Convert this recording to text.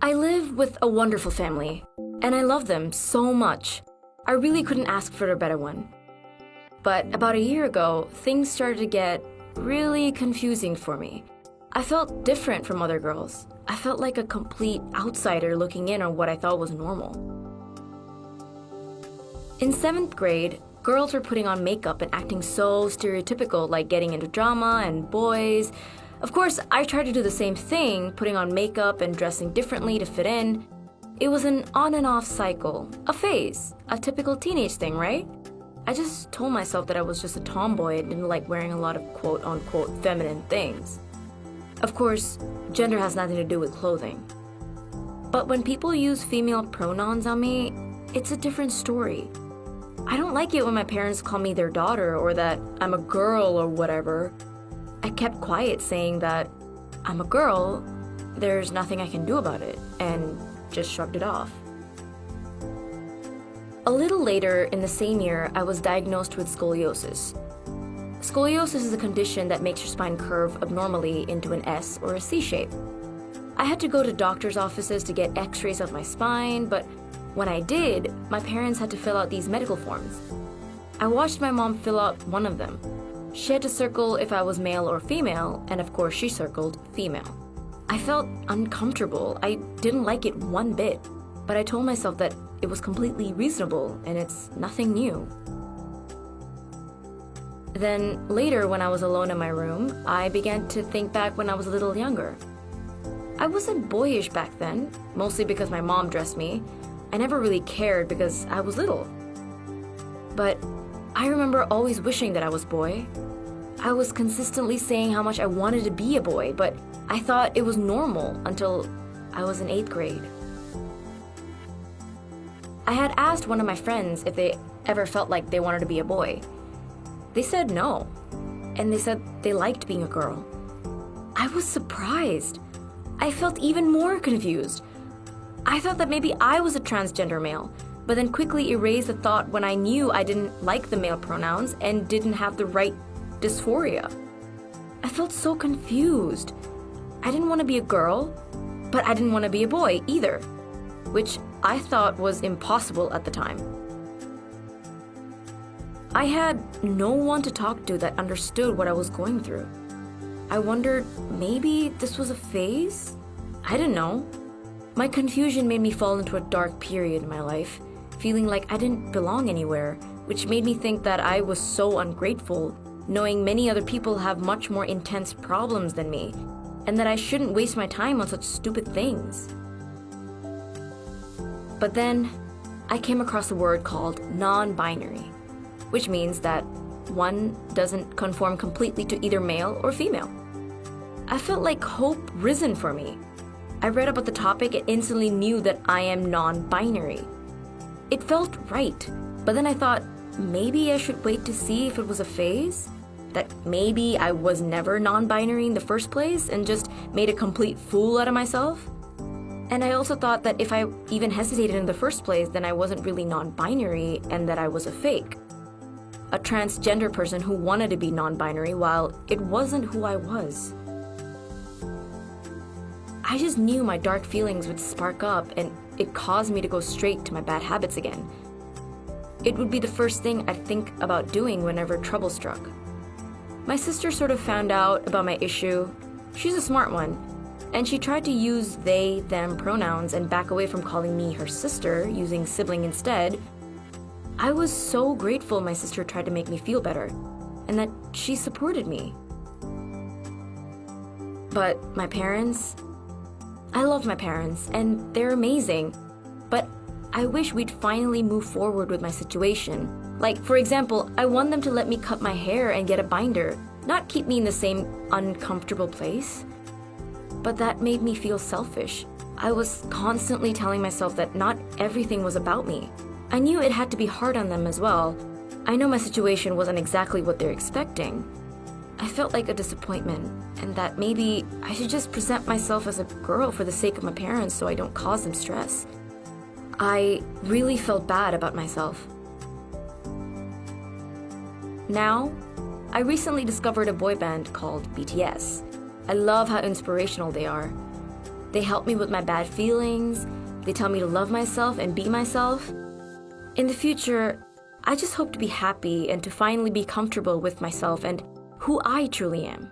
I live with a wonderful family, and I love them so much. I really couldn't ask for a better one. But about a year ago, things started to get really confusing for me. I felt different from other girls. I felt like a complete outsider looking in on what I thought was normal. In 7th grade, girls were putting on makeup and acting so stereotypical, like getting into drama and boys. Of course, I tried to do the same thing, putting on makeup and dressing differently to fit in. It was an on and off cycle, a phase, a typical teenage thing, right? I just told myself that I was just a tomboy and didn't like wearing a lot of quote-unquote feminine things. Of course, gender has nothing to do with clothing. But when people use female pronouns on me, it's a different story. I don't like it when my parents call me their daughter or that I'm a girl or whatever. I kept quiet saying that I'm a girl, there's nothing I can do about it, and just shrugged it off. A little later in the same year, I was diagnosed with scoliosis. Scoliosis is a condition that makes your spine curve abnormally into an S or a C shape. I had to go to doctor's offices to get x-rays of my spine, but when I did, my parents had to fill out these medical forms. I watched my mom fill out one of them. She had to circle if I was male or female, and of course she circled female. I felt uncomfortable. I didn't like it one bit, but I told myself that it was completely reasonable and it's nothing new. Then later, when I was alone in my room, I began to think back when I was a little younger. I wasn't boyish back then, mostly because my mom dressed me. I never really cared because I was little. But I remember always wishing that I was boy. I was consistently saying how much I wanted to be a boy, but I thought it was normal until I was in 8th grade. I had asked one of my friends if they ever felt like they wanted to be a boy. They said no, and they said they liked being a girl. I was surprised. I felt even more confused. I thought that maybe I was a transgender male, but then quickly erased the thought when I knew I didn't like the male pronouns and didn't have the right dysphoria. I felt so confused. I didn't want to be a girl, but I didn't want to be a boy either, which I thought was impossible at the time. I had no one to talk to that understood what I was going through. I wondered, maybe this was a phase? I didn't know. My confusion made me fall into a dark period in my life, feeling like I didn't belong anywhere, which made me think that I was so ungrateful, knowing many other people have much more intense problems than me, and that I shouldn't waste my time on such stupid things. But then, I came across a word called non-binary, which means that one doesn't conform completely to either male or female. I felt like hope risen for me. I read about the topic and instantly knew that I am non-binary. It felt right, but then I thought maybe I should wait to see if it was a phase, that maybe I was never non-binary in the first place and just made a complete fool out of myself. And I also thought that if I even hesitated in the first place, then I wasn't really non-binary and that I was a fake. A transgender person who wanted to be non-binary while it wasn't who I was. I just knew my dark feelings would spark up and it caused me to go straight to my bad habits again. It would be the first thing I'd think about doing whenever trouble struck. My sister sort of found out about my issue. She's a smart one, and she tried to use they, them pronouns and back away from calling me her sister, using sibling instead. I was so grateful my sister tried to make me feel better, and that she supported me. But my parents, I love my parents, and they're amazing, but I wish we'd finally move forward with my situation. Like, for example, I want them to let me cut my hair and get a binder, not keep me in the same uncomfortable place. But that made me feel selfish. I was constantly telling myself that not everything was about me. I knew it had to be hard on them as well. I know my situation wasn't exactly what they're expecting. I felt like a disappointment, and that maybe I should just present myself as a girl for the sake of my parents so I don't cause them stress. I really felt bad about myself. Now, I recently discovered a boy band called BTS. I love how inspirational they are. They help me with my bad feelings. They tell me to love myself and be myself. In the future, I just hope to be happy and to finally be comfortable with myself and who I truly am.